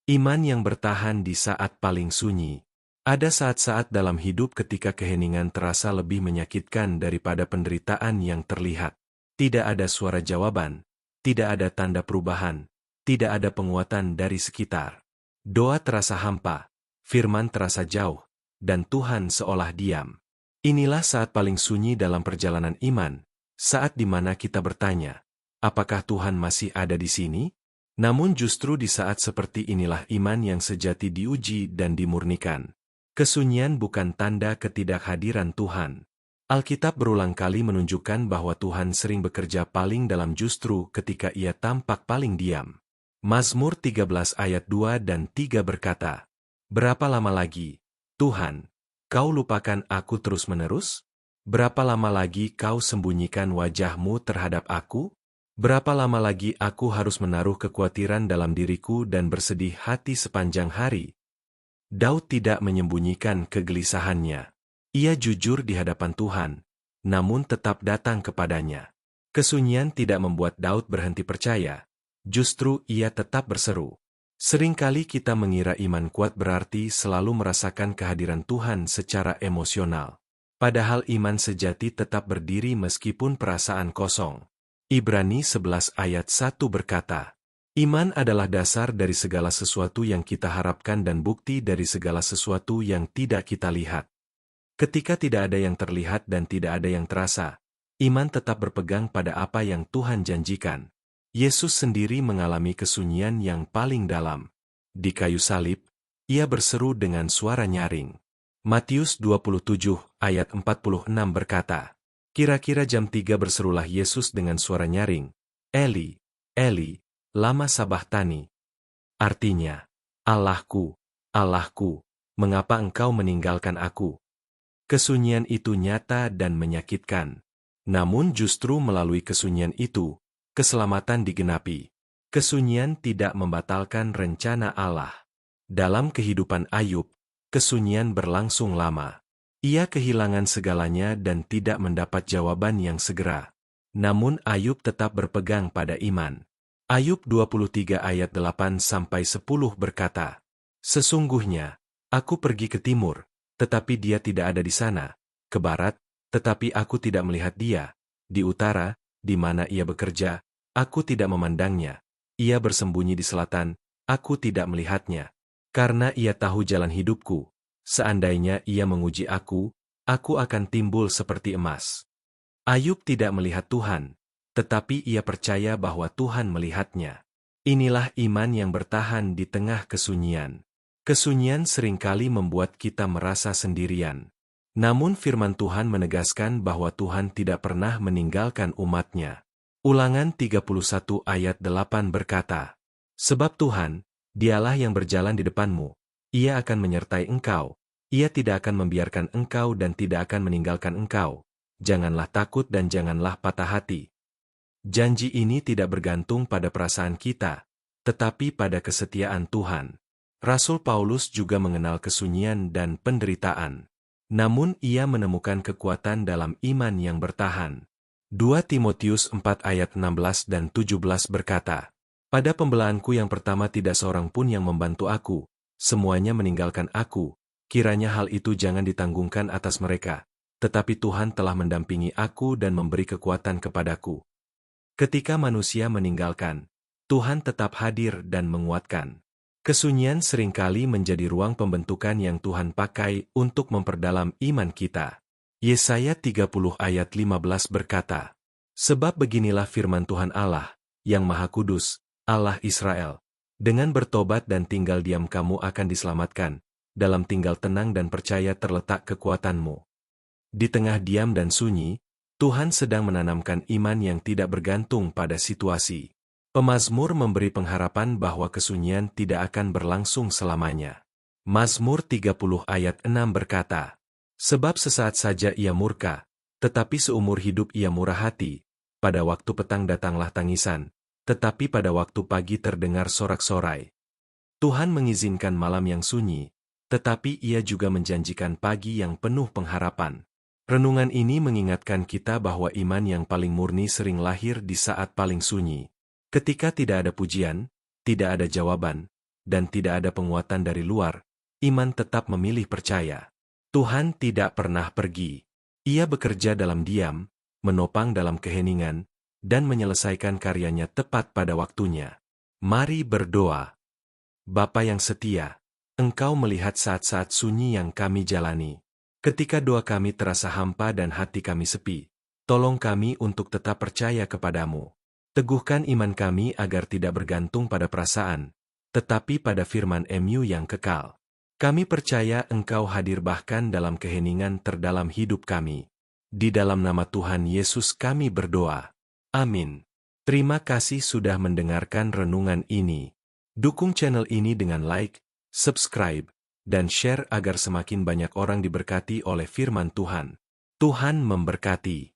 Iman yang bertahan di saat paling sunyi. Ada saat-saat dalam hidup ketika keheningan terasa lebih menyakitkan daripada penderitaan yang terlihat. Tidak ada suara jawaban, tidak ada tanda perubahan, tidak ada penguatan dari sekitar. Doa terasa hampa, firman terasa jauh, dan Tuhan seolah diam. Inilah saat paling sunyi dalam perjalanan iman, saat di mana kita bertanya, apakah Tuhan masih ada di sini? Namun justru di saat seperti inilah iman yang sejati diuji dan dimurnikan. Kesunyian bukan tanda ketidakhadiran Tuhan. Alkitab berulang kali menunjukkan bahwa Tuhan sering bekerja paling dalam justru ketika Ia tampak paling diam. Mazmur 13 ayat 2 dan 3 berkata, "Berapa lama lagi, Tuhan, Kau lupakan aku terus-menerus? Berapa lama lagi Kau sembunyikan wajah-Mu terhadap aku? Berapa lama lagi aku harus menaruh kekhawatiran dalam diriku dan bersedih hati sepanjang hari?" Daud tidak menyembunyikan kegelisahannya. Ia jujur di hadapan Tuhan, namun tetap datang kepadanya. Kesunyian tidak membuat Daud berhenti percaya, justru ia tetap berseru. Seringkali kita mengira iman kuat berarti selalu merasakan kehadiran Tuhan secara emosional. Padahal iman sejati tetap berdiri meskipun perasaan kosong. Ibrani 11 ayat 1 berkata, "Iman adalah dasar dari segala sesuatu yang kita harapkan dan bukti dari segala sesuatu yang tidak kita lihat." Ketika tidak ada yang terlihat dan tidak ada yang terasa, iman tetap berpegang pada apa yang Tuhan janjikan. Yesus sendiri mengalami kesunyian yang paling dalam. Di kayu salib, Ia berseru dengan suara nyaring. Matius 27 ayat 46 berkata, "Kira-kira jam 3 berserulah Yesus dengan suara nyaring, 'Eli, Eli, lama sabachthani?' Artinya, 'Allahku, Allahku, mengapa Engkau meninggalkan aku?'" Kesunyian itu nyata dan menyakitkan. Namun justru melalui kesunyian itu, keselamatan digenapi. Kesunyian tidak membatalkan rencana Allah. Dalam kehidupan Ayub, kesunyian berlangsung lama. Ia kehilangan segalanya dan tidak mendapat jawaban yang segera. Namun Ayub tetap berpegang pada iman. Ayub 23 ayat 8-10 berkata, "Sesungguhnya, aku pergi ke timur, tetapi dia tidak ada di sana, ke barat, tetapi aku tidak melihat dia, di utara, di mana ia bekerja, aku tidak memandangnya, ia bersembunyi di selatan, aku tidak melihatnya, karena ia tahu jalan hidupku, seandainya ia menguji aku akan timbul seperti emas." Ayub tidak melihat Tuhan, tetapi ia percaya bahwa Tuhan melihatnya. Inilah iman yang bertahan di tengah kesunyian. Kesunyian seringkali membuat kita merasa sendirian. Namun firman Tuhan menegaskan bahwa Tuhan tidak pernah meninggalkan umat-Nya. Ulangan 31 ayat 8 berkata, "Sebab Tuhan, Dialah yang berjalan di depanmu. Ia akan menyertai engkau. Ia tidak akan membiarkan engkau dan tidak akan meninggalkan engkau. Janganlah takut dan janganlah patah hati." Janji ini tidak bergantung pada perasaan kita, tetapi pada kesetiaan Tuhan. Rasul Paulus juga mengenal kesunyian dan penderitaan. Namun ia menemukan kekuatan dalam iman yang bertahan. 2 Timotius 4 ayat 16 dan 17 berkata, "Pada pembelaanku yang pertama tidak seorang pun yang membantu aku, semuanya meninggalkan aku, kiranya hal itu jangan ditanggungkan atas mereka. Tetapi Tuhan telah mendampingi aku dan memberi kekuatan kepadaku." Ketika manusia meninggalkan, Tuhan tetap hadir dan menguatkan. Kesunyian seringkali menjadi ruang pembentukan yang Tuhan pakai untuk memperdalam iman kita. Yesaya 30 ayat 15 berkata, "Sebab beginilah firman Tuhan Allah, yang Maha Kudus, Allah Israel. Dengan bertobat dan tinggal diam kamu akan diselamatkan, dalam tinggal tenang dan percaya terletak kekuatanmu." Di tengah diam dan sunyi, Tuhan sedang menanamkan iman yang tidak bergantung pada situasi. Pemazmur memberi pengharapan bahwa kesunyian tidak akan berlangsung selamanya. Mazmur 30 ayat 6 berkata, "Sebab sesaat saja ia murka, tetapi seumur hidup ia murah hati. Pada waktu petang datanglah tangisan, tetapi pada waktu pagi terdengar sorak-sorai." Tuhan mengizinkan malam yang sunyi, tetapi ia juga menjanjikan pagi yang penuh pengharapan. Renungan ini mengingatkan kita bahwa iman yang paling murni sering lahir di saat paling sunyi. Ketika tidak ada pujian, tidak ada jawaban, dan tidak ada penguatan dari luar, iman tetap memilih percaya. Tuhan tidak pernah pergi. Ia bekerja dalam diam, menopang dalam keheningan, dan menyelesaikan karyanya tepat pada waktunya. Mari berdoa. Bapa yang setia, Engkau melihat saat-saat sunyi yang kami jalani. Ketika doa kami terasa hampa dan hati kami sepi, tolong kami untuk tetap percaya kepadamu. Teguhkan iman kami agar tidak bergantung pada perasaan, tetapi pada firman-Mu yang kekal. Kami percaya Engkau hadir bahkan dalam keheningan terdalam hidup kami. Di dalam nama Tuhan Yesus kami berdoa. Amin. Terima kasih sudah mendengarkan renungan ini. Dukung channel ini dengan like, subscribe, dan share agar semakin banyak orang diberkati oleh firman Tuhan. Tuhan memberkati.